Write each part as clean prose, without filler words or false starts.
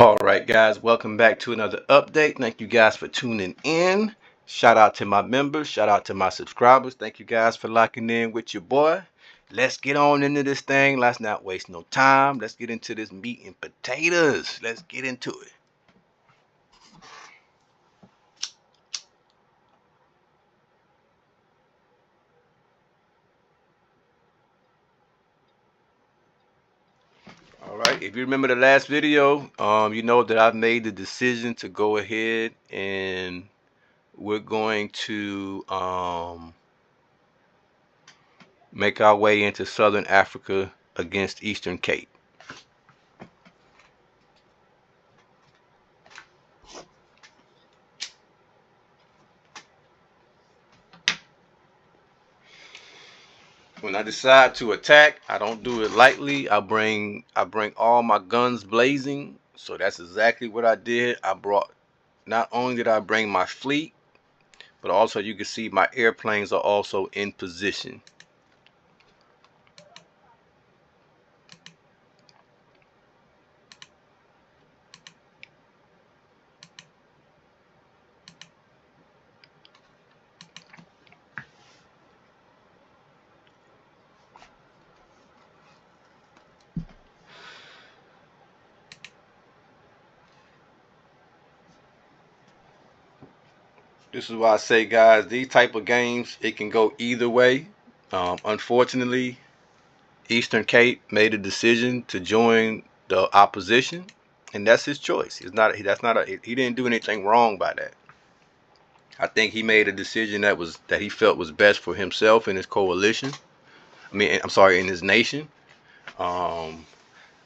All right, guys, welcome back to another update. Thank you guys for tuning in. Shout out to my members, shout out to my subscribers. Thank you guys for locking in with your boy. Let's get on into this thing. Let's not waste no time. Let's get into this meat and potatoes. Let's get into it. All right, if you remember the last video, you know that I've made the decision to go ahead and we're going to make our way into Southern Africa against Eastern Cape. When I decide to attack, I don't do it lightly. I bring all my guns blazing. So that's exactly what I did. Not only did I bring my fleet, but also you can see my airplanes are also in position. This is why I say, guys, these type of games, it can go either way. Unfortunately, Eastern Cape made a decision to join the opposition, and that's his choice. He didn't do anything wrong by that. I think he made a decision that he felt was best for himself and his coalition. I mean, I'm sorry, in his nation. Um,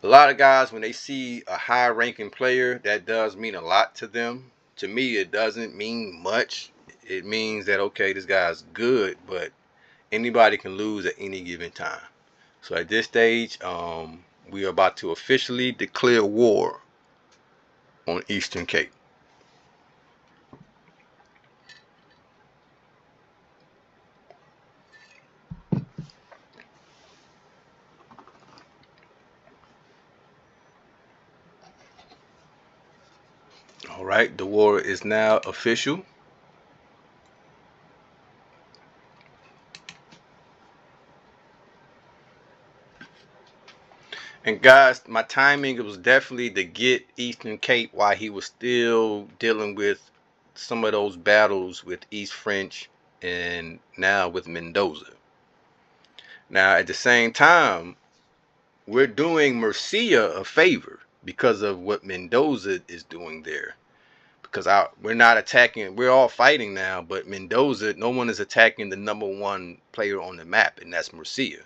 a lot of guys, when they see a high-ranking player, that does mean a lot to them. To me, it doesn't mean much. It means that, okay, this guy's good, but anybody can lose at any given time. So at this stage, we are about to officially declare war on Eastern Cape. All right, the war is now official. And guys, my timing was definitely to get Eastern Cape while he was still dealing with some of those battles with East French and now with Mendoza. Now, at the same time, we're doing Murcia a favor because of what Mendoza is doing there. Because we're not attacking, we're all fighting now, but Mendoza, no one is attacking the #1 player on the map, and that's Murcia.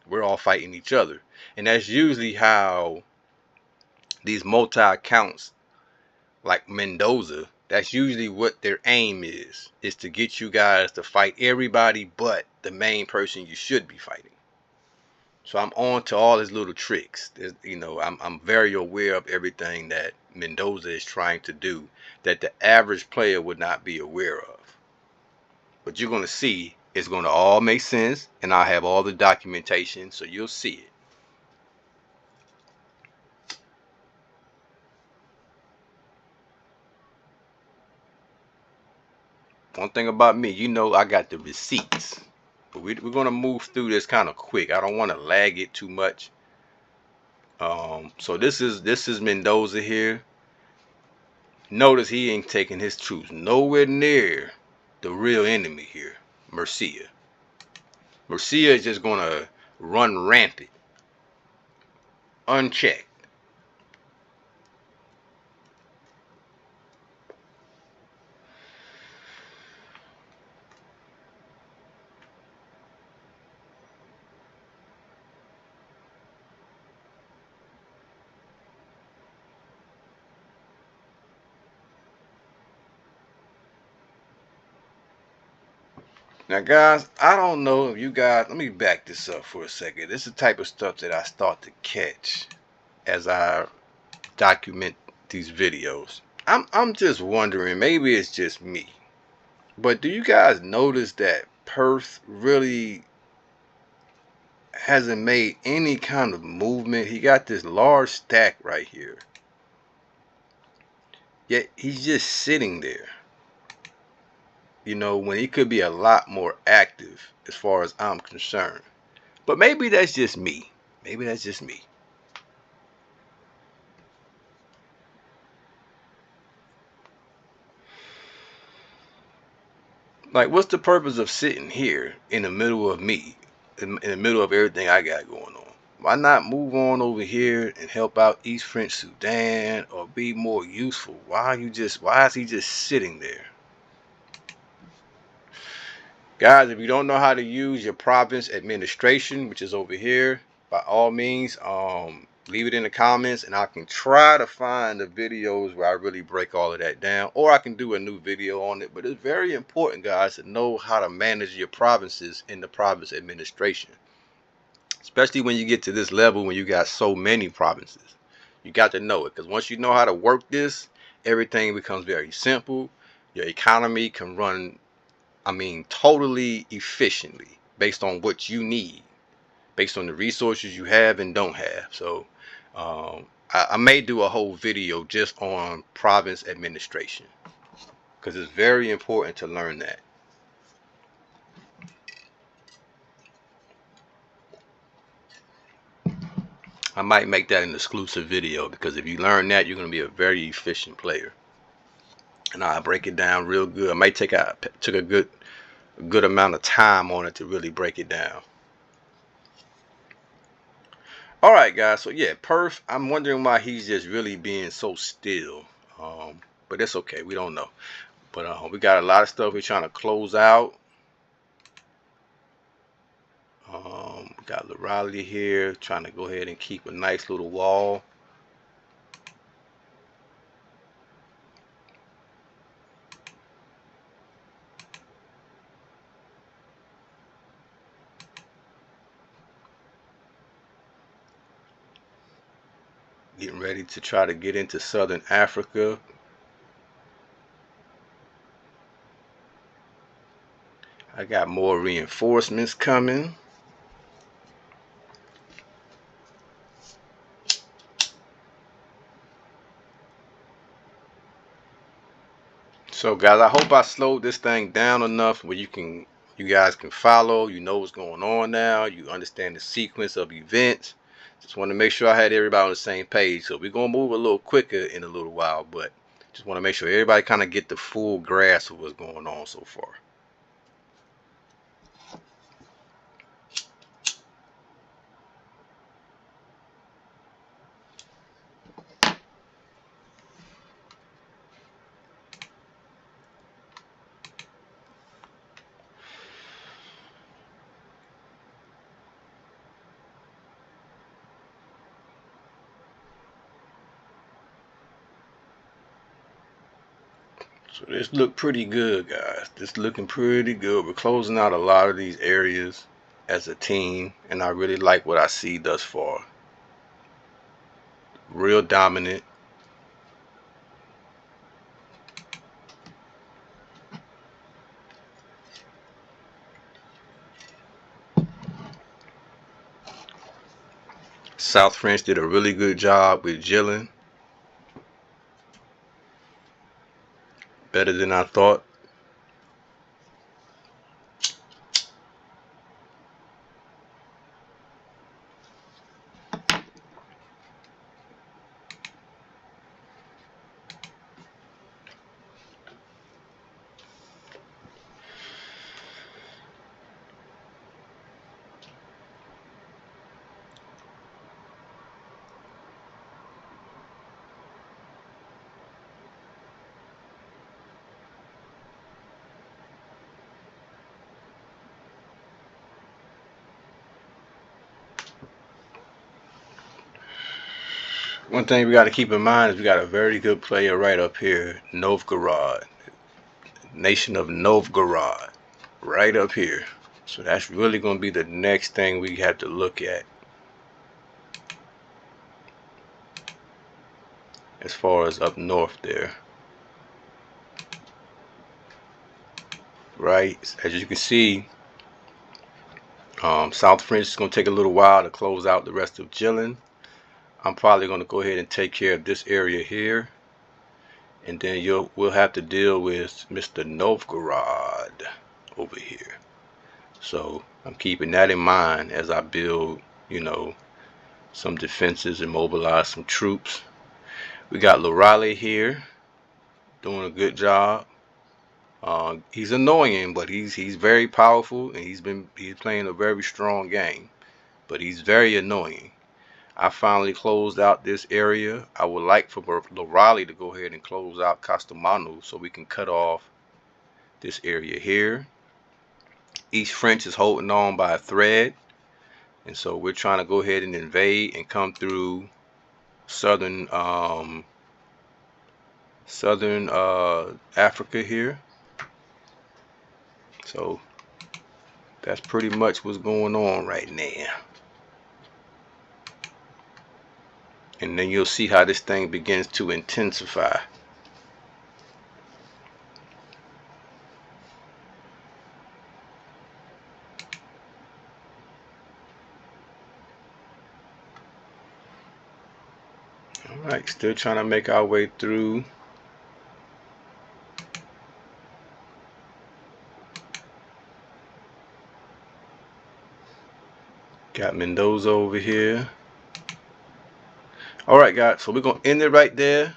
We're all fighting each other. And that's usually how these multi-accounts like Mendoza, that's usually what their aim is to get you guys to fight everybody but the main person you should be fighting. So I'm on to all his little tricks. I'm very aware of everything that Mendoza is trying to do that the average player would not be aware of. But you're going to see it's going to all make sense, and I have all the documentation, so you'll see it. One thing about me, I got the receipts. But we're going to move through this kind of quick. I don't want to lag it too much. So this is Mendoza here. Notice he ain't taking his troops nowhere near the real enemy here, Murcia. Murcia is just going to run rampant, unchecked. Now, guys, I don't know if you guys, let me back this up for a second. This is the type of stuff that I start to catch as I document these videos. I'm just wondering, maybe it's just me, but do you guys notice that Perth really hasn't made any kind of movement? He got this large stack right here. Yet he's just sitting there, you know, when he could be a lot more active as far as I'm concerned. But maybe that's just me. Maybe that's just me. Like, what's the purpose of sitting here in the middle of me, in the middle of everything I got going on? Why not move on over here and help out East French Sudan or be more useful? Why is he just sitting there? Guys, if you don't know how to use your province administration, which is over here, by all means, leave it in the comments and I can try to find the videos where I really break all of that down, or I can do a new video on it. But it's very important, guys, to know how to manage your provinces in the province administration, especially when you get to this level when you got so many provinces. You got to know it, because once you know how to work this, everything becomes very simple. Your economy can run, I mean, totally efficiently based on what you need, based on the resources you have and don't have. So I may do a whole video just on province administration, because it's very important to learn that. I might make that an exclusive video, because if you learn that, you're going to be a very efficient player. And I'll break it down real good. I might take a good amount of time on it to really break it down. All right, guys. So yeah, Perth. I'm wondering why he's just really being so still. But it's okay. We don't know. But we got a lot of stuff we're trying to close out. We got Raleigh here trying to go ahead and keep a nice little wall. Getting ready to try to get into Southern Africa. I got more reinforcements coming. So guys, I hope I slowed this thing down enough where you guys can follow, you know what's going on now, you understand the sequence of events. Just want to make sure I had everybody on the same page. So we're gonna move a little quicker in a little while, but just want to make sure everybody kind of get the full grasp of what's going on so far. So this look pretty good, guys. This looking pretty good. We're closing out a lot of these areas as a team, and I really like what I see thus far. Real dominant. South French did a really good job with Jillian. Better than I thought. One thing we got to keep in mind is we got a very good player right up here, Novgorod, nation of Novgorod, right up here. So that's really going to be the next thing we have to look at as far as up north there. Right, as you can see, South French is going to take a little while to close out the rest of Jillian. I'm probably going to go ahead and take care of this area here, and then we'll have to deal with Mr. Novgorod over here. So I'm keeping that in mind as I build, you know, some defenses and mobilize some troops. We got Lorale here doing a good job. He's annoying, but he's very powerful, and he's playing a very strong game, but he's very annoying. I finally closed out this area. I would like for Lorale to go ahead and close out Castamano so we can cut off this area here. East French is holding on by a thread, and so we're trying to go ahead and invade and come through southern Africa here. So that's pretty much what's going on right now. And then you'll see how this thing begins to intensify. Alright, still trying to make our way through. Got Mendoza over here. Alright guys, so we're going to end it right there.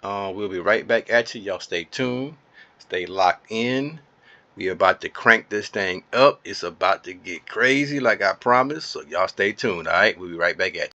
We'll be right back at you. Y'all stay tuned. Stay locked in. We about to crank this thing up. It's about to get crazy like I promised. So y'all stay tuned. Alright, we'll be right back at you.